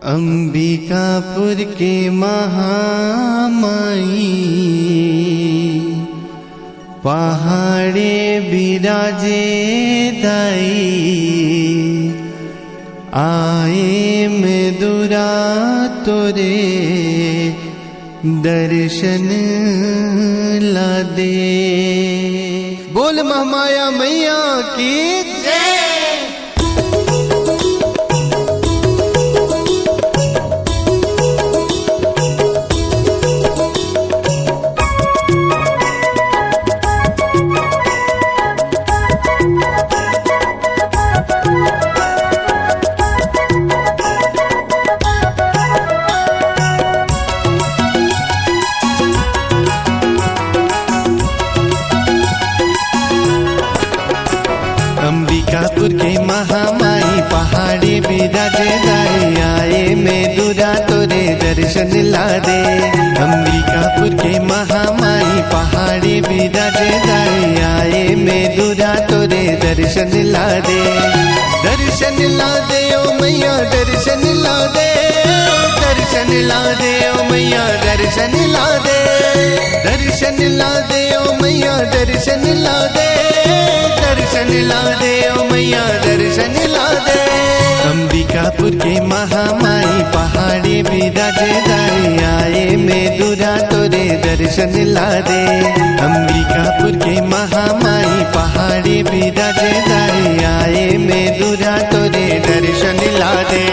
अंबिकापुर के महामाई पहाड़े बिराजे दाई, आए में दुरा तोरे दर्शन ला दे। बोल महामाया मैया की जय। अंबिकापुर के महामाई पहाड़ी बिराजे दाई, आए में दुरा तोरे दर्शन ला दे। अंबिकापुर के महामाई पहाड़ी बिराजे दाई, आए में दुरा तोरे दर्शन ला दे। दर्शन ला दे ओ मैया दर्शन ला दे, दर्शन ला दे ओ मैया दर्शन ला दे, दर्शन ला दे ओ मैया दर्शन ला दे, दर्शन ला दे ओ मैया दर्शन ला दे। अंबिकापुर के महामाई पहाड़ी बिराजे दाई, आए में दुरा तोरे दर्शन ला दे। अंबिकापुर के महामाई पहाड़ी बिराजे दाई, आए में दुरा तोरे दर्शन ला दे।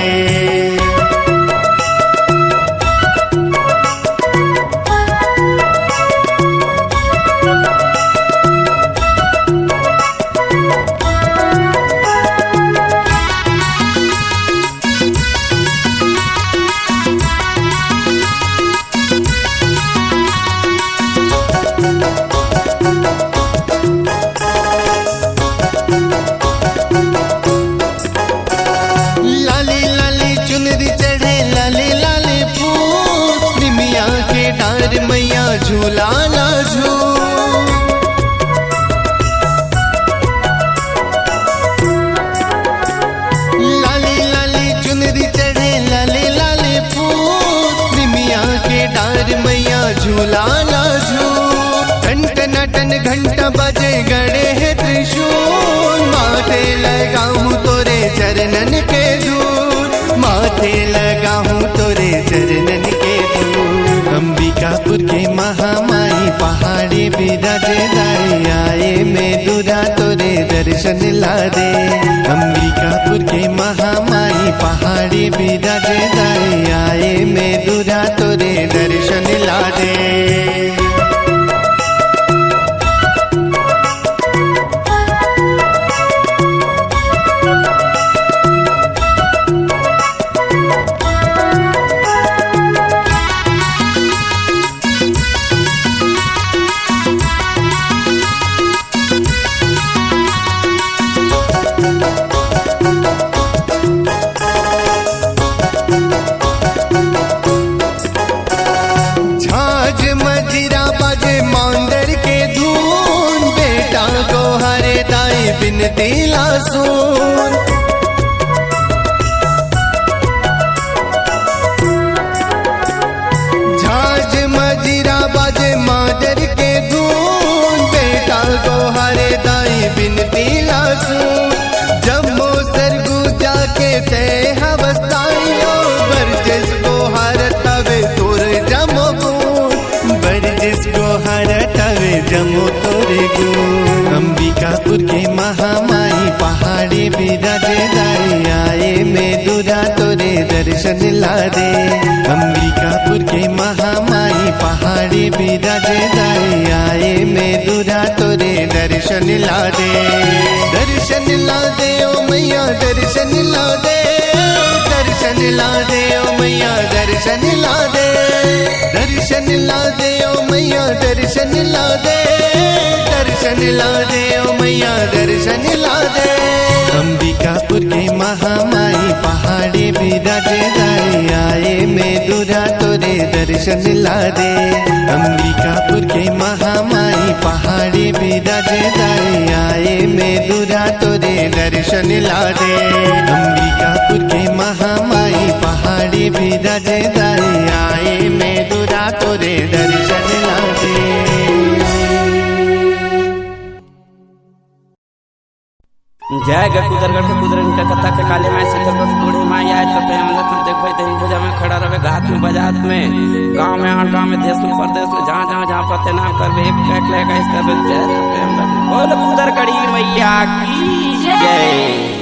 मैया झूला ना झूल, लाली लाली चुनरी चढ़े लाले लाले फूल, निमिया के डार मैया झूला ना झूल। टन टन टन घंटा बजे गड़े है त्रिशूल, माथे लगाऊं तोरे चरणन के धूल, माथे लगाऊं तोरे चरणन के धूल। अंबिकापुर के महामाई पहाड़ी बिराजे दाई, आए में दुरा तोरे दर्शन ला दे। अंबिकापुर के महामाई पहाड़ी बिराजे दाई, आए में दुरा तोरे दर्शन ला दे। बिनती लासून झांझ मजीरा बाजे मादर के धून, बेटा को हरे दाई बिनती लासून। जम्मू सरगू जाके तय हवस्ताइयो, बरजिस को हर तवे तोर जमो गुण, बरजिस को हर तवे जमो तोरे गुण। अंबिकापुर के महामाई पहाड़ी बिराजे दाई, आए में दुरा तोरे दर्शन ला दे। अंबिकापुर के महामाई पहाड़ी बिराजे दाई, आए में दुरा तोरे दर्शन ला दे। दर्शन ला दे ओ मैया दर्शन ला दे, दर्शन ला दे ओ मैया दर्शन ला दे, दर्शन ला दे ओ मैया दर्शन ला दे, दर्शन ला दे ओ मैया दर्शन ला दे। अंबिकापुर के महामाई पहाड़ी बिराजे दाई, आए में दुरा तोरे दर्शन ला दे। अंबिकापुर के महामाई पहाड़ी बिराजे दाई, आए में दुरा तोरे दर्शन ला दे। अंबिकापुर के महामाई पहाड़ी माई बिरज दाई आए में दुरा तोरे दर्शन लागे। जय कुदरगढ़ के कुदरन के कथा के काले माई से तो बूढ़े माई आए तो प्रेम लतन देखो तो भुजा में खड़ा रहे घाट में बाजात में गांव में हर गांव में देश में प्रदेश में जहाँ पते नाम कर एक लेगा इसका जय तो प्रेम बोल कुदरगढ़ी मैया की जय।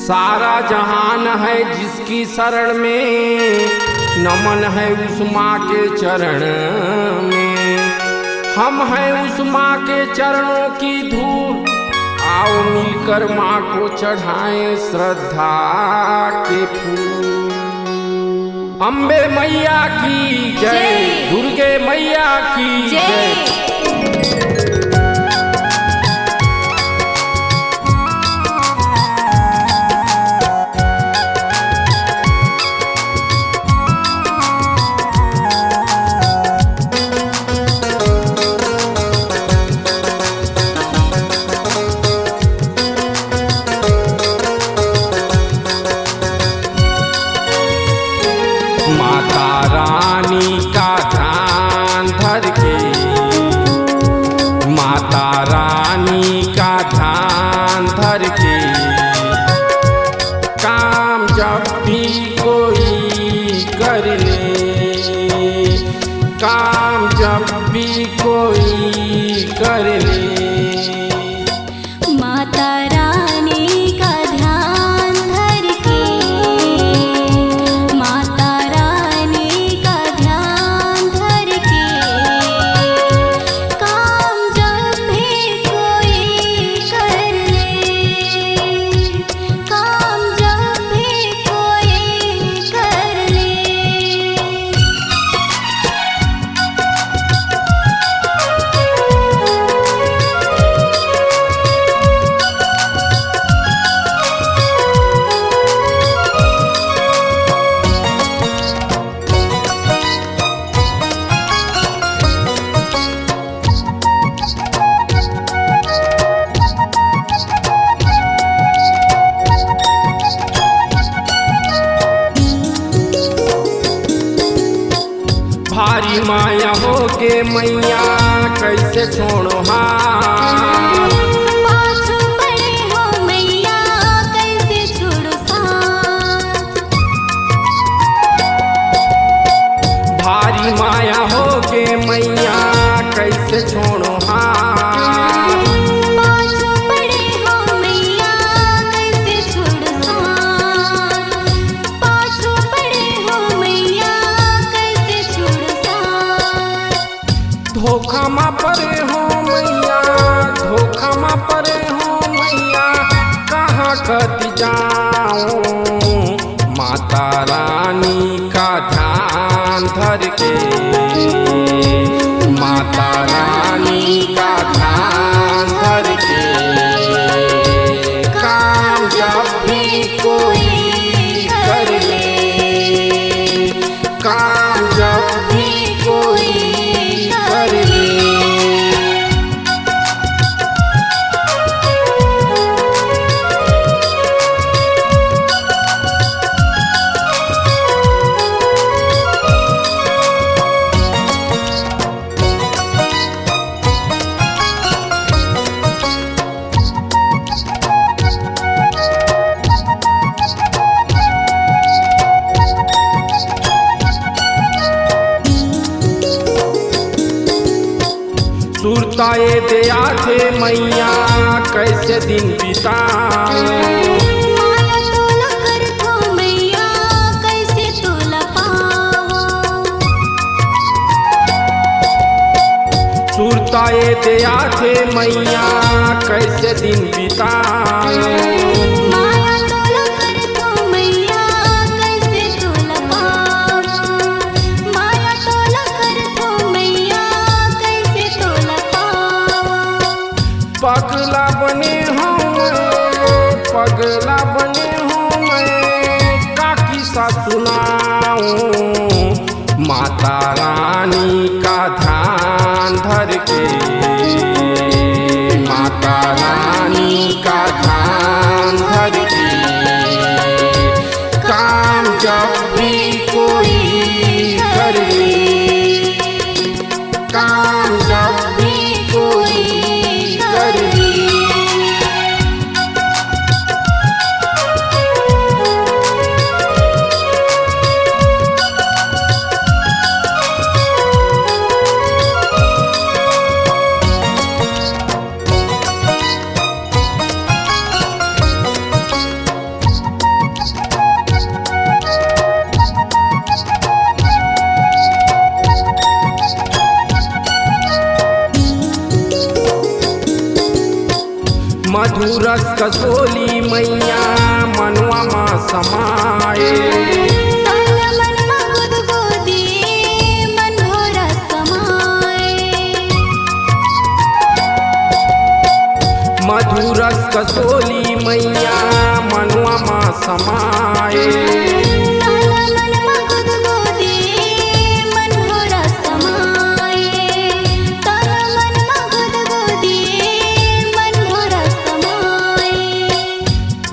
सारा जहान है जिसकी शरण में, नमन है उस माँ के चरण में। हम हैं उस माँ के चरणों की धूल, आओ मिलकर माँ को चढ़ाएं श्रद्धा के फूल। अम्बे मैया की जय, दुर्गे मैया की जय। माता रानी का ध्यान धर के, माता रानी का ध्यान धर के, काम जब भी कोई कर ले, काम जब भी कोई कर ले। माता रानी का ध्यान धर के, माता रानी का ध्यान धर के, काम जब भी कोई कर ले, काम जब भी कोई कर ले। भारी माया हो के मैया कैसे छोड़ो हाथ, पाछू पड़े हो मैया कैसे छोड़ो साथ। भारी माया हो के मैया कैसे छोड़ो हाथ। पाछू पड़े हो मैया कैसे छोड़ो साथ, पाछू पड़े हो मैया कैसे छोड़ो साथ। धोखा मा परे हो मैया, धोखा मा परे हो मैया, कहाँ कति जाऊं। माता रानी का ध्यान धर के, माता रानी का ध्यान धर के, काम जब भी कोई कर ले, काम जब भी कोई कर ले। सुरताए दया थे मैया कैसे दिन बिताऊं। माया तोला कर थो मैया कैसे तोला पाओ। सुरताए दया थे मैया कैसे दिन बिताऊं। माया तोला कर थो मैया कैसे तोला पाओ। माया तोला कर थो मैया कैसे तोला पाओ। पगला बने हूँ मैं, पगला बने हूँ मैं, का किस्सा सुनाऊं। माता रानी का ध्यान धर के, माता रानी का ध्यान धर के, काम जब भी कोई कर ले, काम जब भी कोई कर ले। मधुरस कसोली मैया मनवा मा समाए तन मन मा गुदगुदी मन भोरा समाए मधुरस कसोली मैया मनवा मा समाए तन मन मा गुदगुदी मन भोरा समाए तन मन मा गुदगुदी मन भोरा समाए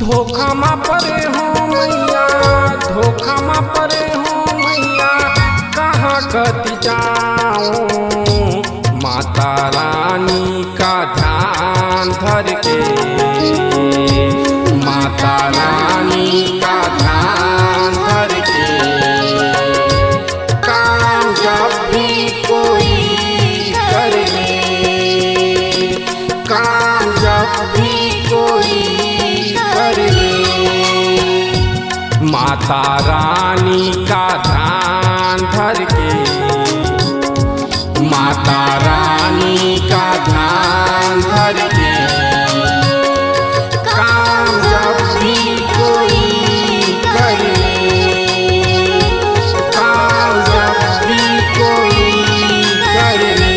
धोखा मा परे हो मैया धोखा मा परे हो मैया कहाँ कति जाऊं माता रानी का ध्यान धर के माता रानी का ध्यान धर के काम जब भी कोई कर ले काम जब भी कोई कर ले माता रानी का ध्यान धर के माता रानी का ध्यान धर के काम जब भी कोई कर ले काम जब भी कोई कर ले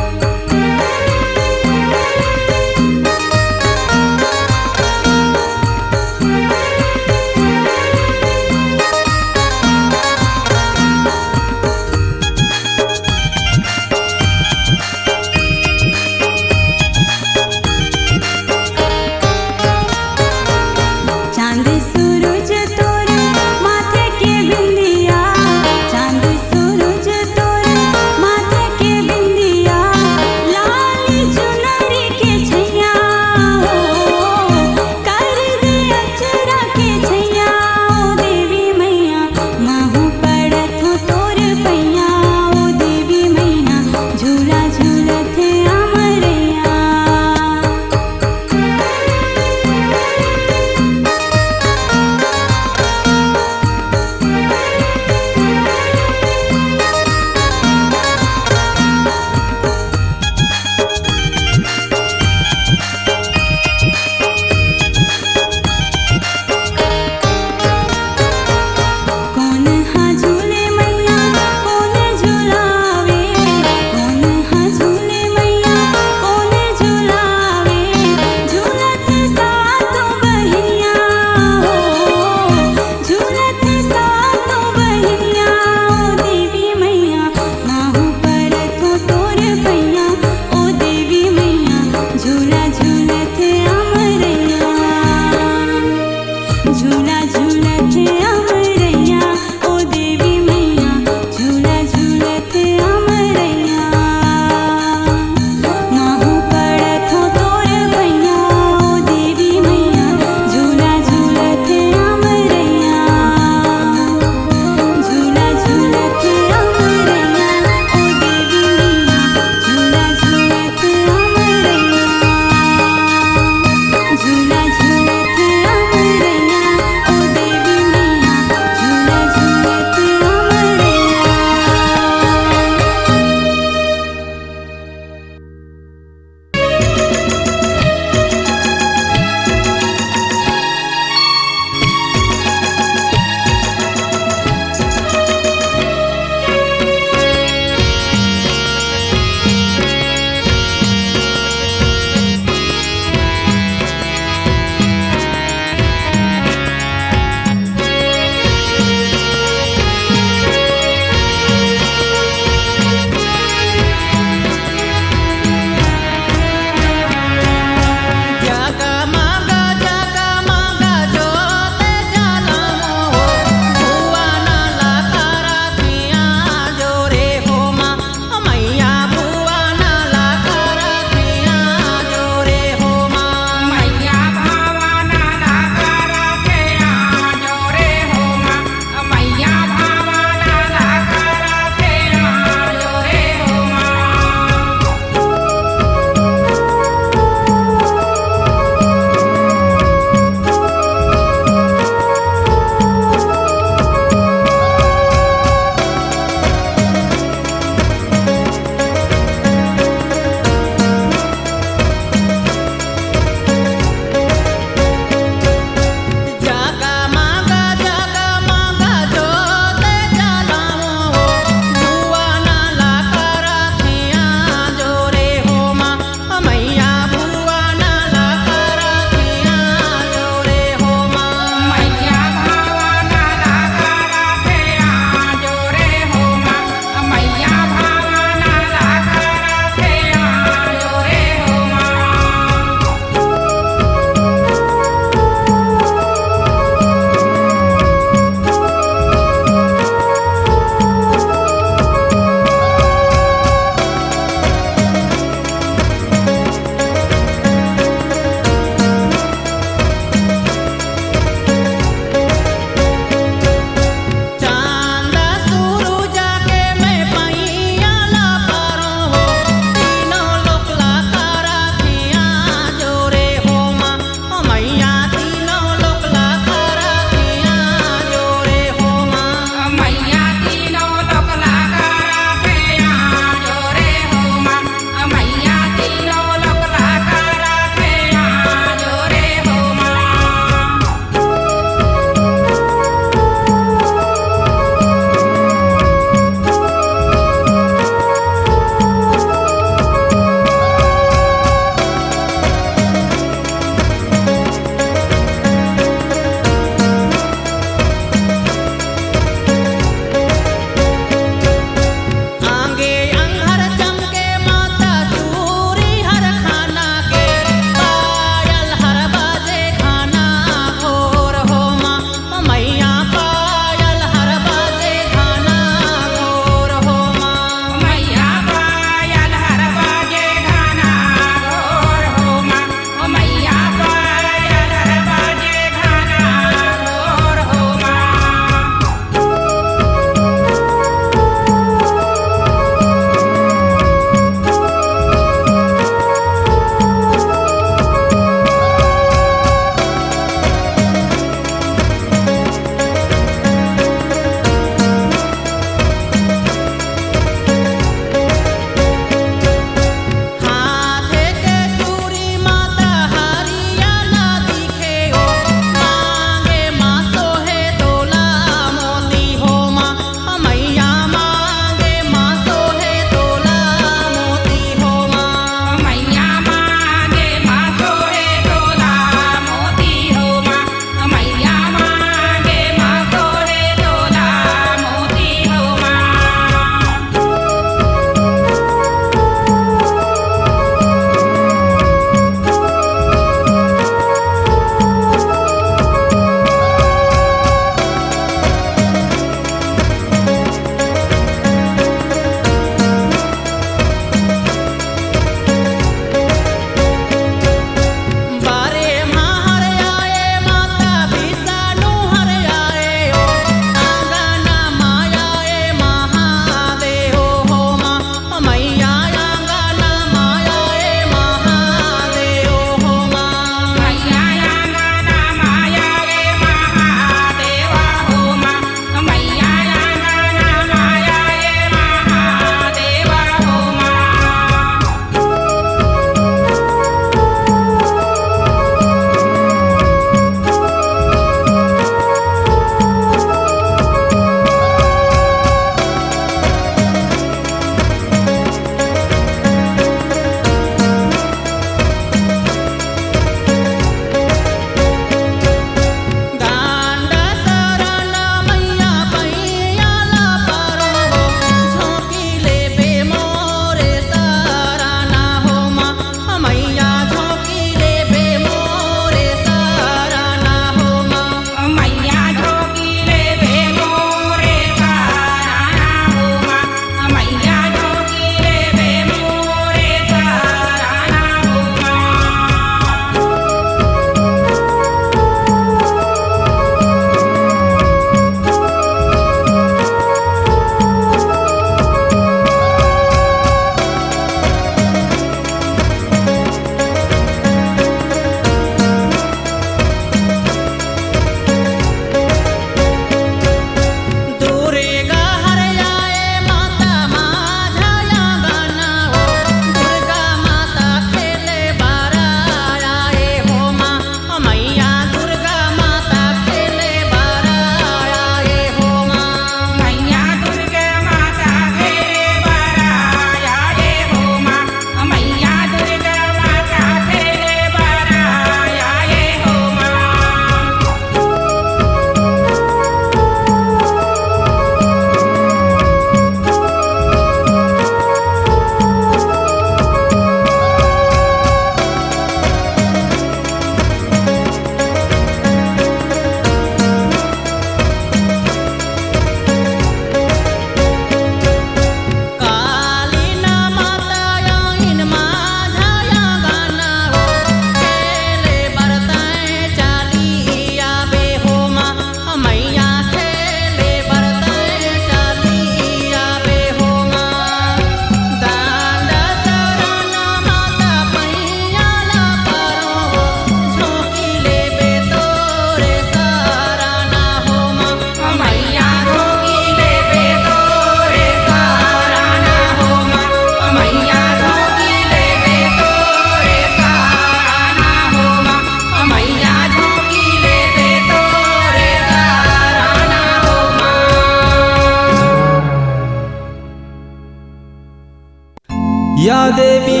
देवी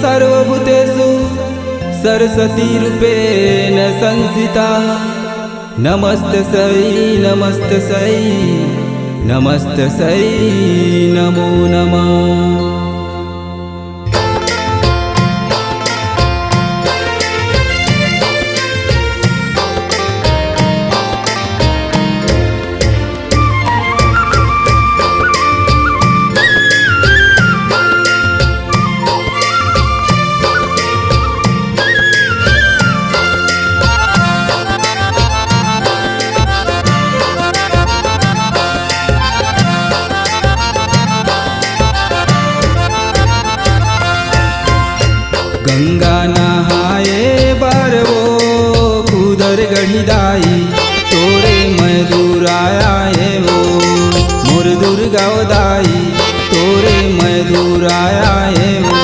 सर्वभूतेषु सरस्वती रूपेण संस्थिता नमस्तस्यै नमस्तस्यै नमस्तस्यै नमो नमः। गंगा नहाए बारवो कुदर गढ़ी दाई तोरे मैं दूर आया है वो मोर दुर्गा दाई तोरे मैं दूर आया है वो।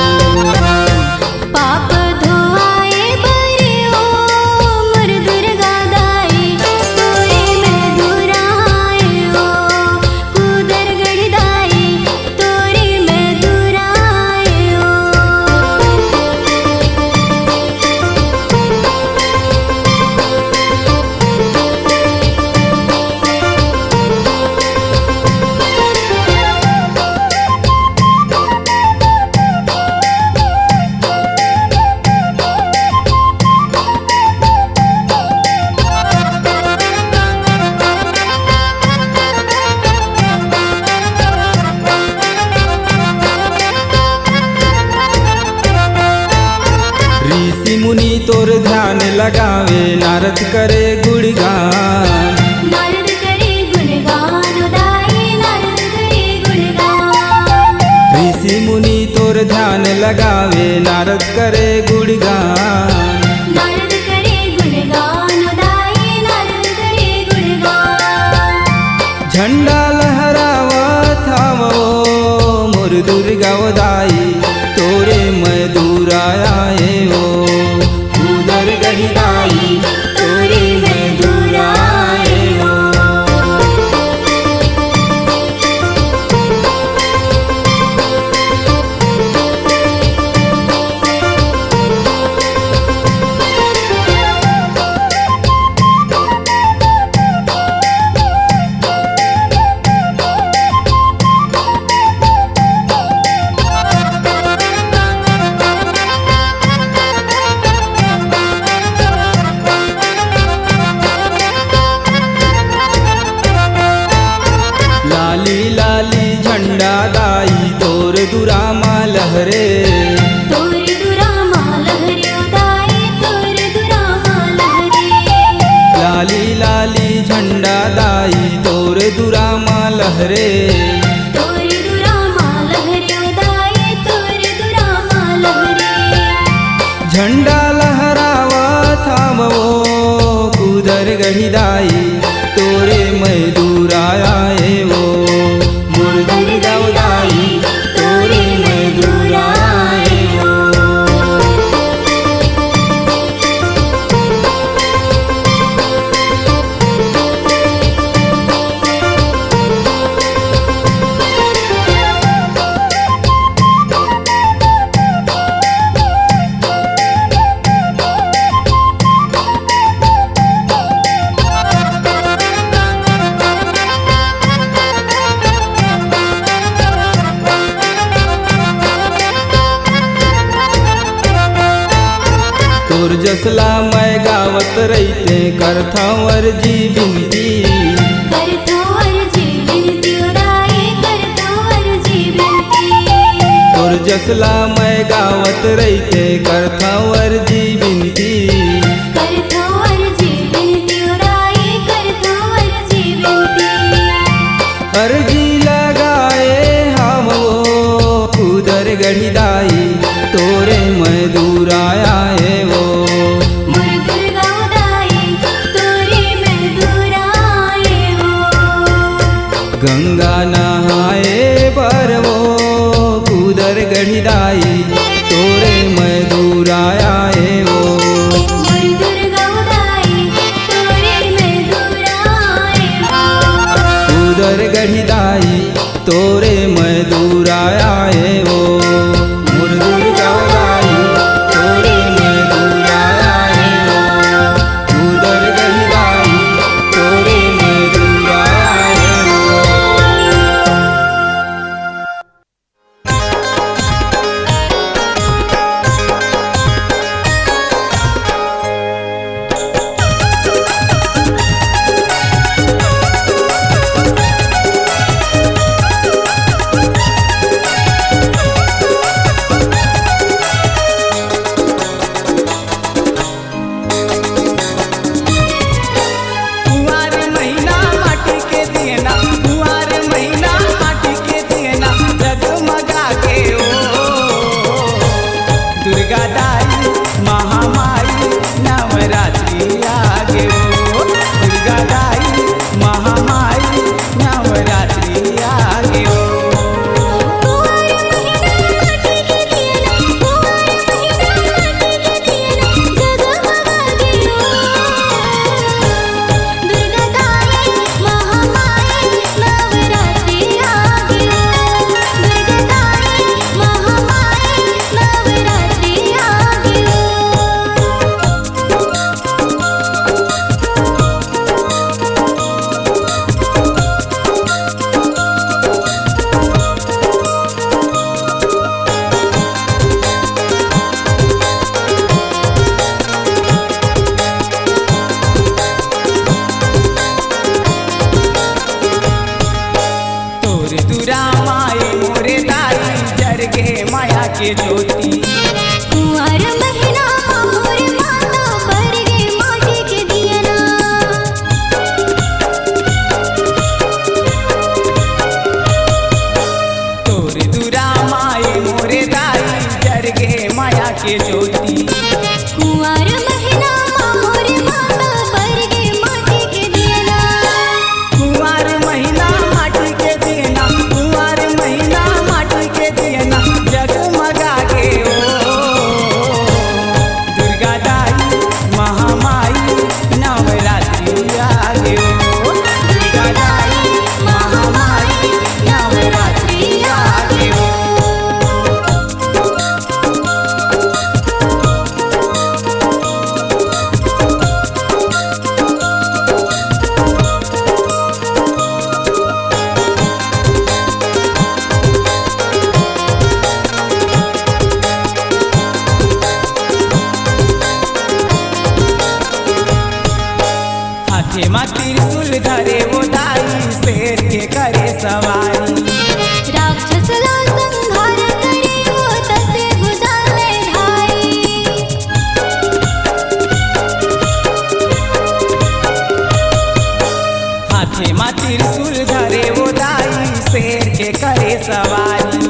पाप धोआए बरियो मोर दुर्गा दाई तोरे मैं दूर आए हो कुदर गढ़ दाई तोरे मैं दूर आए हो। ऋषि मुनि तोर ध्यान लगावे नारद करे गुणगान नारद करे गुणगान दाई नारद करे गुणगान। ऋषि मुनि तोर ध्यान लगावे नारद करे गुणगान नारद करे गुणगान दाई नारद करे गुणगान। झंडा लहरावा थावो मोर दुर्गा दाई तोरे मैं दूर आया है वो उधर गढ़ी दाई तोरे मैं दूर आए हो। लाली लाली झंडा दाई तोर दुरामा लहरे तोर दुरामा लहरे दाई तोर दुरामा लहरे। लाली लाली झंडा दाई तोर दुरामा लहरे तोर दुरामा लहरे दाई तोर दुरामा लहरे। झंडा लहरावा थामवो कुदर गढ़ी दाई तोरे मैं दूर आया है वो मोर दुर्गा दाई तोरे मैं दूर आए हो। तोर जसला मैं गावत रहीते करथा अर्जी बिनती करथो अर्जी बिनती दाई करथो अर्जी बिनती। तोर जसला मैं गावत रहीते करथा अर्जी बिनती करथो अर्जी बिनती दाई करथो अर्जी बिनती। अर्जी लगाए हम वो कुदर गढ़ी दाई तोरे मैं दूर आया है वो मोर दुर्गा दाई तोरे मैं दूर आए हो। गंगा नहाए बरवो कुदर गढ़ी दाई तोरे मैं दूर आया है वो के ज्योति। कुंवर महीना मोर माता पर गे माटी के दियना। तोर दुरा माए मोरे दाई जर गे माया के ज्योति। कुंवर महीना मोर माता पर गे माटी के दियना। कुंवर महीना माटी के दियना, कुंवर महीना माटी के दियना जगमगा गे ओ दुर्गा दाई महामाई नवरात्रि आगे ओ दुर्गा दाई महामाई नवरात्रि आगे ओ। हाथे मा त्रिशूल धरे वो दाई शेर के करे सवारी। राक्षस ला संहार करे वो तसे भुजाले धाई। हाथे मा त्रिशूल धरे वो दाई शेर के करे सवारी।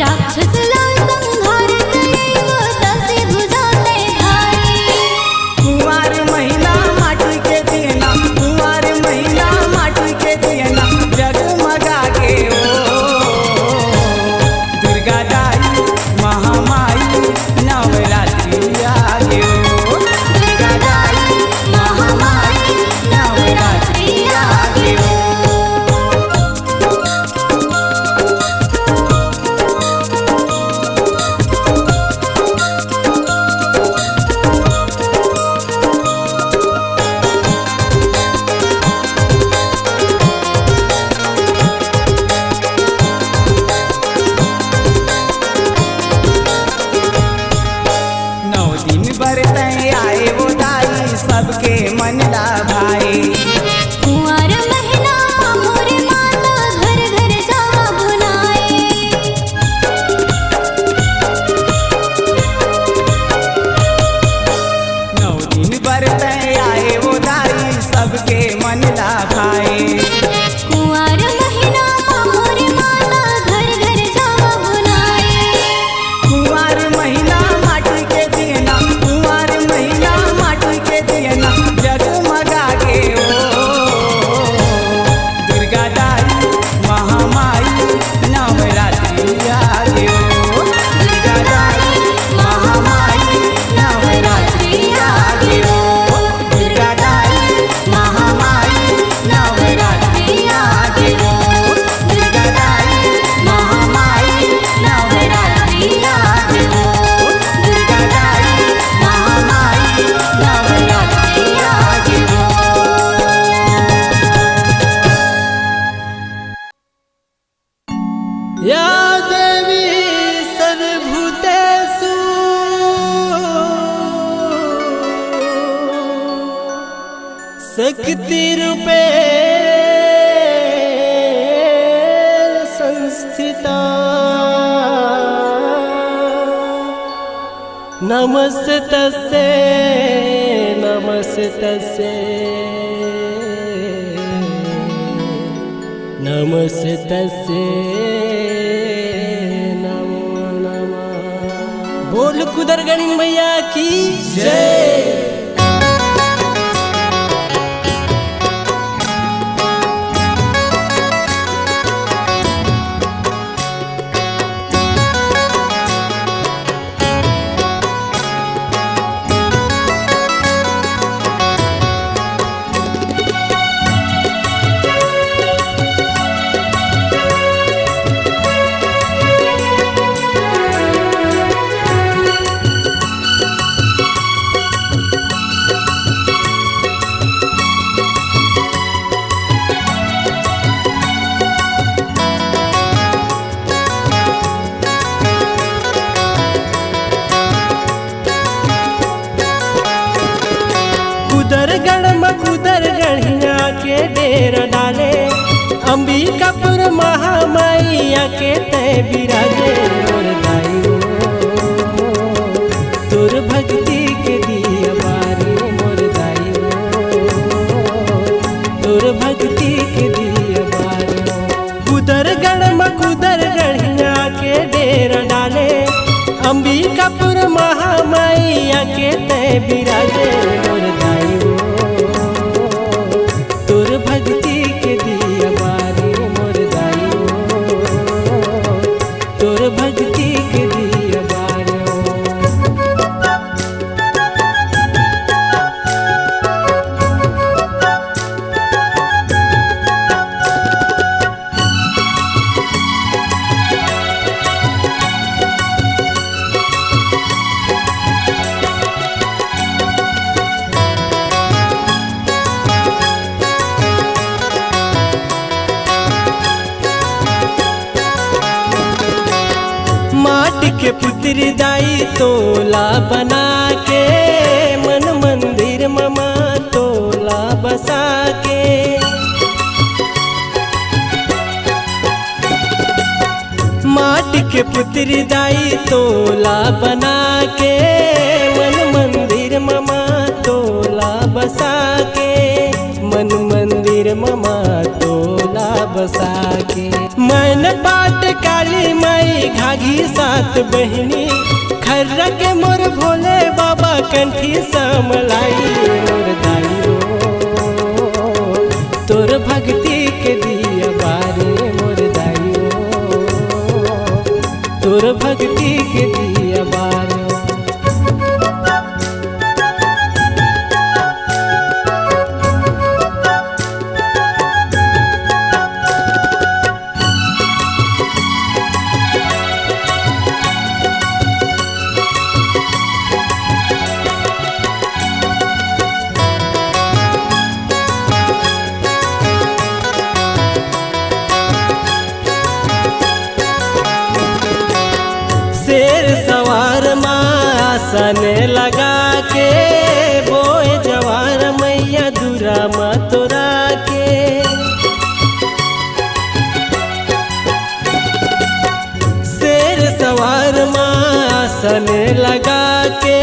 राक्षस ला संहार करे वो तसे भुजाले धाई। कुंवर महीना माटी के दियना, कुंवर महीना माटी के दियना जगमगा गे ओ दुर्गा दाई महामाई नवरात्रि आगे ओ दुर्गा दाई महामाई नवरात्रि आगे ओ। नौ दिन बरते आए वो दाई सबके मन ला भाई। कुंवर महीना मोर माता घर घर जावा बुनाए। नौ दिन बरते आए वो दाई सबके मन ला भाई। कुंवर महीना मोर माता घर घर जावा बुनाए। कुंवर महीना माटी के दियना, कुंवर महीना माटी के दियना जगमगा गे ओ दुर्गा दाई महामाई नवरात्रि आगे ओ दुर्गा दाई महामाई नवरात्रि आगे ओ दुर्गा दाई महामाई नवरात्रि आगे ओ दुर्गा दाई महामाई नवरात्रि आगे ओ दुर्गा दाई महामाई नवरात्रि आगे ओ। या देवी सर्वभूतेषु शक्तिरूपेण संस्थिता। नमस्तस्यै नमस्तस्यै नमस्तस्यै नमो नमः। बोल कुदरगणी मैया की जय। के डेरा डाले, अंबिकापुर महामाया के तय बिराजे और दाई तोर भक्ति के दिया बारो। कुदर गढ़ में कुदर गढ़िया के डेरा डाले, अंबिकापुर महामाइया के तय बिराजे मोर दाई हो। तोर भक्ति के दिया बारे मोर दाई हो, तोर भक्ति के दिया बारे हो। माटी के पुत्री दाई तोला बना के, मन मंदिर ममा तोला बसा के। माटी के पुत्री दाई तोला बना के, मन मंदिर ममा तोला बसा के। मन मंदिर ममा तोला बसा के। मन बाट काली माई घाघी सात बहिनी, खर्रा के मोर भोले बाबा कंठी समलाई मोर दाई हो। तोर भक्ति के दिया बारे मोर दाई हो, तोर भक्ति के दिया बारे। शेर सवार आसन लगा के, बोए जवार मैया दूरा मतोरा के। शेर सवार आसन लगा के,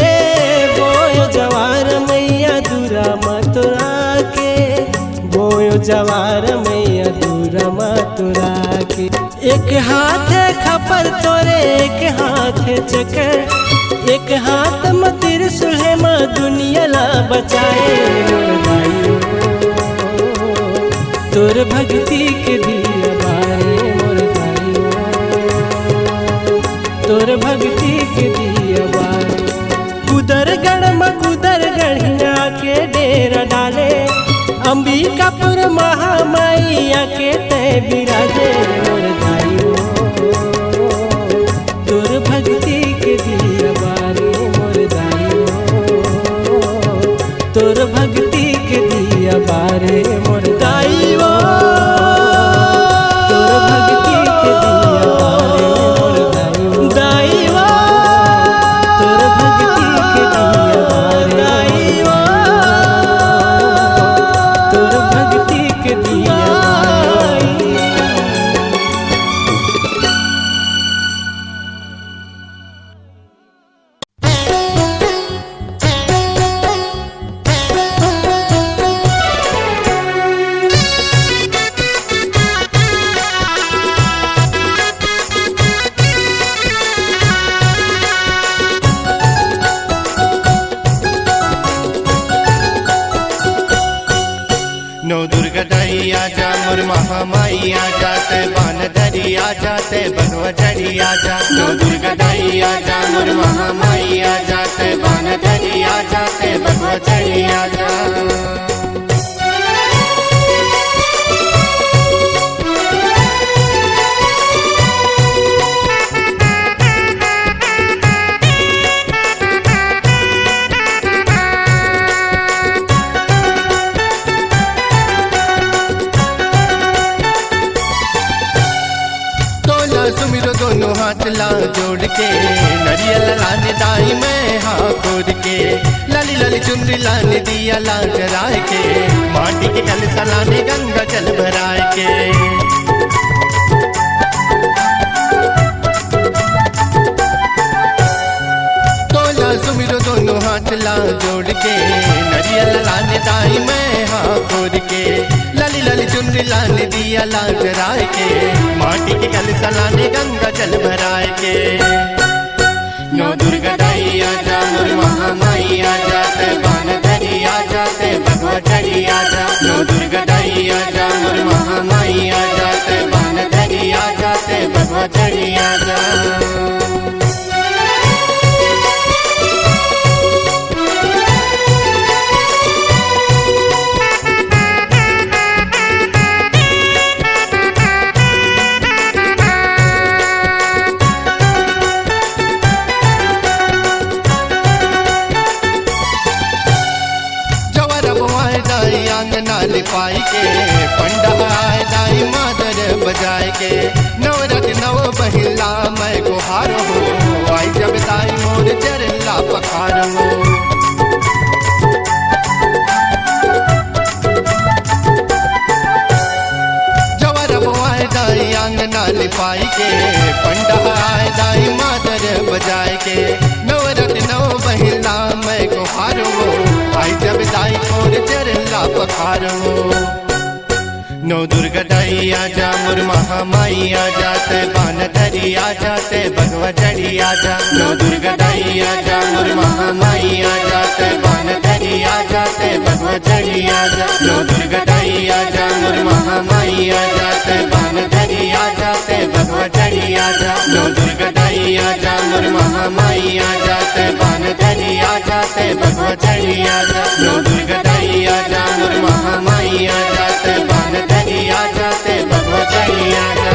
बोए जवार मैया दूरा मतोरा के। बोए जवार मैया दूरा मतोरा के। एक हाथ खपर तोरे एक हाथ चक्कर, एक हाथ में त्रिशूल है माँ दुनिया ला बचाए मोर दाई हो। तोर भक्ति के दिया बारे मोर दाई हो, तोर भक्ति के दिया बारे। कुदर गढ़ में कुदर गढ़िया के डेरा डाले, अंबिकापुर महामाइया के तय बिराजे मोर दाई हो। तोर भक्ति के दिया बारे मोर दाई हो, तोर भक्ति के दिया बारे मोर दाई हो। तोर भक्ति के दिया बारे मोर दाई हो, दाई हो। तोर भक्ति के दिया बारे दाई हो, तोर भक्ति के दिया बारे। नौ दुर्गा दाई आजा मोर महामाई आजा, ते बान धरी आजा, ते बनवा जड़ी आजा। नौ दुर्गा दाई आजा मोर महामाई आजा, ते बान धरी आजा, ते बनवा जड़ी आजा। सुमिरो दोनों हाथ ला जोड़ के, नरियल लाने दाई मैं हाँ खोद के। लाली लाली चुनरी लाने दिया ला जराए के, माटी के कलसा लाने गंगा जल भराए के। तोला सुमिरो दोनों हाथला जोड़ के नरियल लाने दाई मैं हाँ खोद के लाली लाली चुनरी लाने दिया लाल जराए के माटी के कलसा लाने गंगा जल भराए के नौ दुर्गा दाई आजा मोर महामाई आजा ते बान धरी आजा ते भगवा चढ़ी आजा नौ दुर्गा दाई आजा मोर महामाई आजा ते बान धरी आजा ते भगवा चढ़ी आजा। लिपाई के पंडा आए दाई मादर बजाए के नवरत नव बहिला मैं गुहार हो आई जब दाई मोर चरला पखार हो जवर बुआए दाई आंगना लिपाई के पंडा आए दाई मादर बजाए के नवरत नव बहिला मैं गुहार हो आई जब दाई मोर चरला पखार हो नौ दुर्गा दाई आजा मोर महामाई आजा ते बान धरी आजा ते भगवा चढ़ी आजा नौ दुर्गा दाई आजा मोर महामाई आजा ते बान धरी आजा ते भगवा चढ़ी आजा नौ दुर्गा दाई आजा मोर महामाई आजा ते बान धरी आजा ते भगवा चढ़ी आजा नौ दुर्गा दाई आजा मोर महामाई आजा ते बान धरी आजा ते भगवा चढ़ी आजा नौ दुर्गा दाई आजा मोर महामाई आजा ते बान धरी आजा ते भगवा चढ़ी आजा।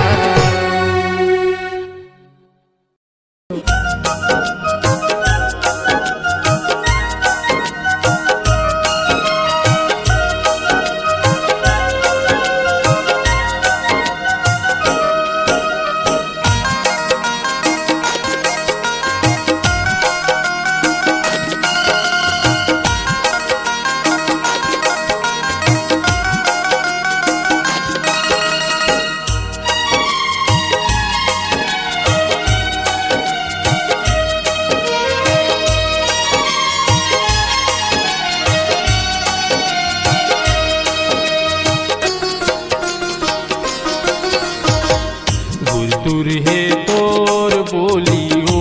गुरतुर है तोर बोलियो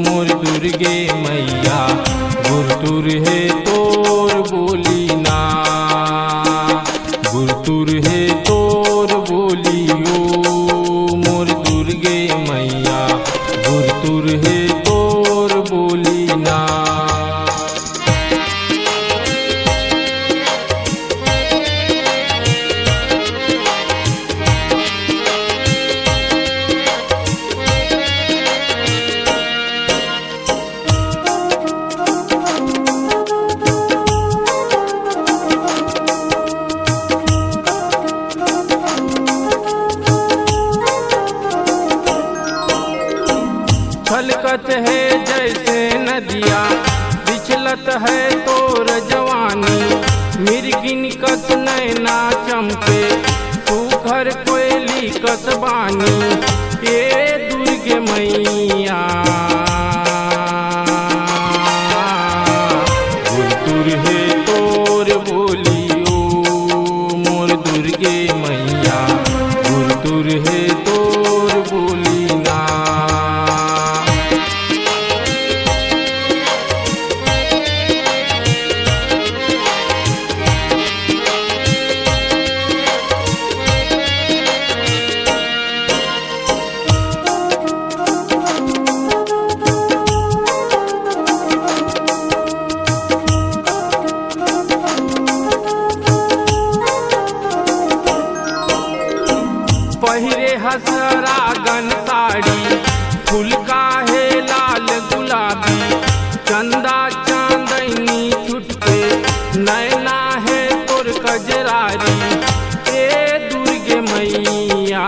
मोर दुर्गे मैया गुरतुर है तोर बोली ना गुरतुर है तोर बोलियो मोर दुर्गे मैया गुरतुर है तोर बोली ना। छलकत है जैसे नदिया बिचलत है तोर जवानी मिर्गिन कस नैना चमके सुघर कोयली कस बानी ये दुर्गे मैया गुरतुर है तोर बोलियो मोर दुर्गे मैया गुरतुर है तोर बोली ना। पहिरे हसरागन साड़ी फूल का है लाल गुलाबी चंदा चांदनी छुटके नैना है तोर कजरारी ए दुर्गे मैया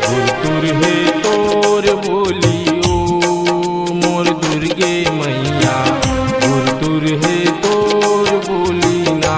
गुरतुर है तोर बोलियो मोर दुर्गे मैया गुरतुर है तोर बोली ना।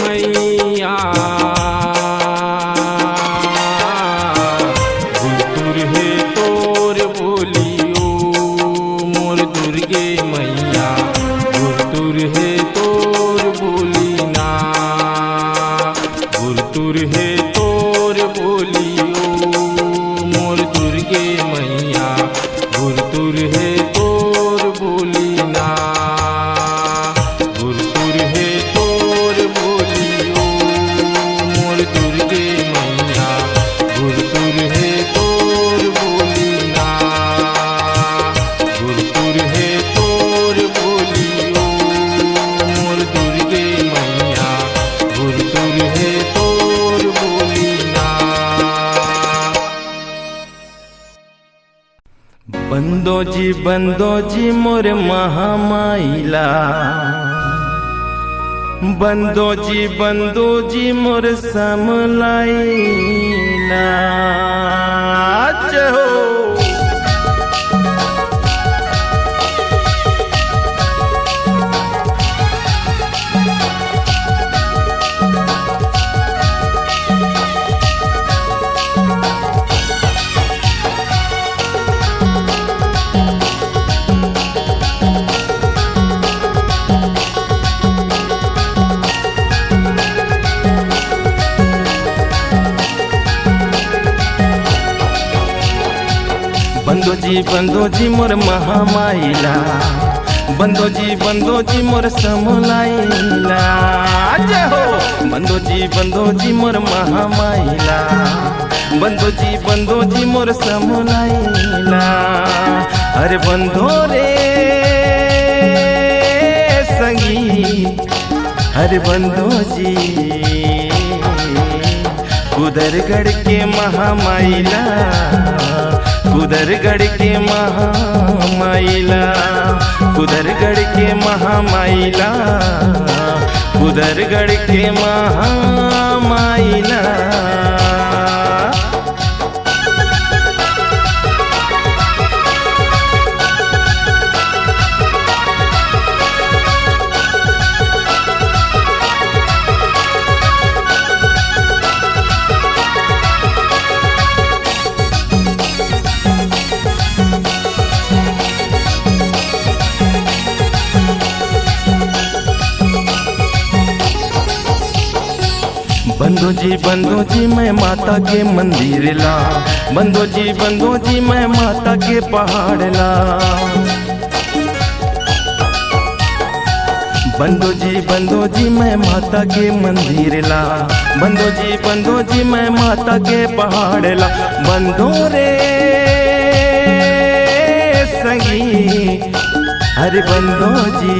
मैया गुरतुर है तोर बोलियो मोर दुर्गे मैया गुरतुर है तोर बोली ना गुरतुर है तोर बोलियो मोर दुर्गे मैया गुरतुर है तोर बोली ना गुरतुर है तोर बोलियो मोर दुर्गे मैया गुरतुर है तोर बोली ना गुरतुर है तोर बोलियो मोर दुर्गे मैया गुरतुर है तोर बोली ना। बंदो जी मोर महामाइला बंदो जी मोर समलाइला जय हो। बंदो जी मोर महामाइला बंदो जी मोर समलाइला जय हो। बंदो जी मोर महामाइला बंदो जी मोर समलाइला अरे बंदो रे संगी अरे बंदो जी कुदरगढ़ के महामाइला कुदरगढ़ के महामाइला कुदरगढ़ के महामाइला कुदरगढ़ के महामाइला। बंदो जी मैं माता के मंदिर ला बंदो जी मैं माता के पहाड़ ला बंदो जी मैं माता के मंदिर ला बंदो जी मैं माता के पहाड़ ला बंदो रे संगी अरे बंदो जी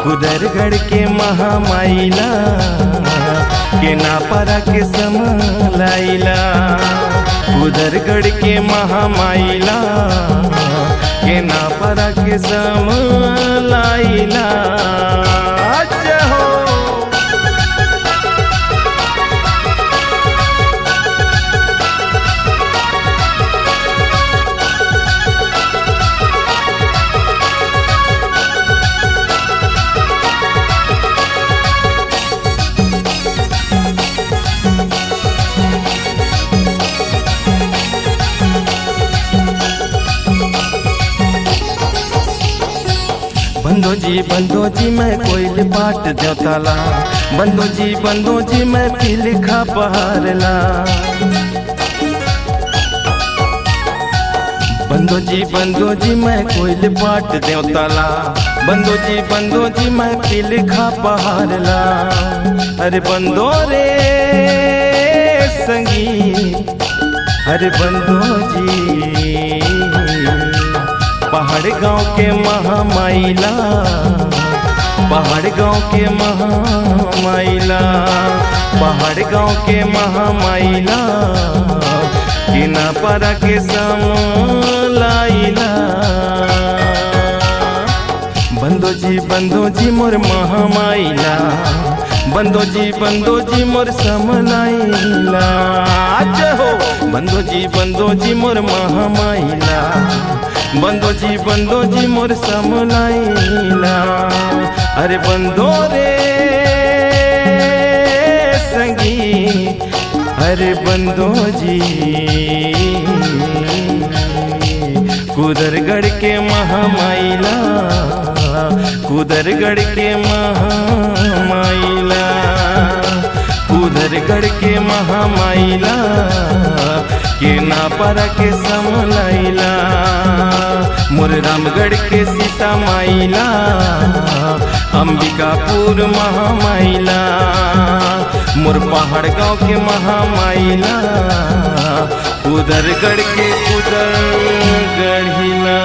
कुदरगढ़ के महामाइला के नापारा के समलाइला कुदरगढ़ के महामाइला के नापारा के समलाइला जय हो। बंदो जी मैं कोयल पाट देवताला बंदो जी मैं पिलखा पहाड़ला बंदो जी मैं कोयल पाट देवताला बंदो जी मैं पिलखा पहाड़ला अरे बंदो रे संगी अरे बंदो जी पहाड़ गांव के महामाइला पहाड़ गांव के महामाइला पहाड़ गांव के महामाइला किनापारा के समलाइला बंदो जी मोर महामाइला बंदो जी मोर समलाइला जय हो। बंदो जी मोर महामाइला बंदो जी मोर समलाइला। अरे बंदो रे संगी, अरे बंदो जी कुदरगढ़ के महामाइला, कुदरगढ़ के महामाइला, कुदरगढ़ के महामाइला के ना पर के समलाइला। मोर रामगढ़ के सीता माइला, अंबिकापुर महामाइला, मोर पहाड़ गांव के महामाइला, कुदरगढ़ के कुदरगढ़ हिला।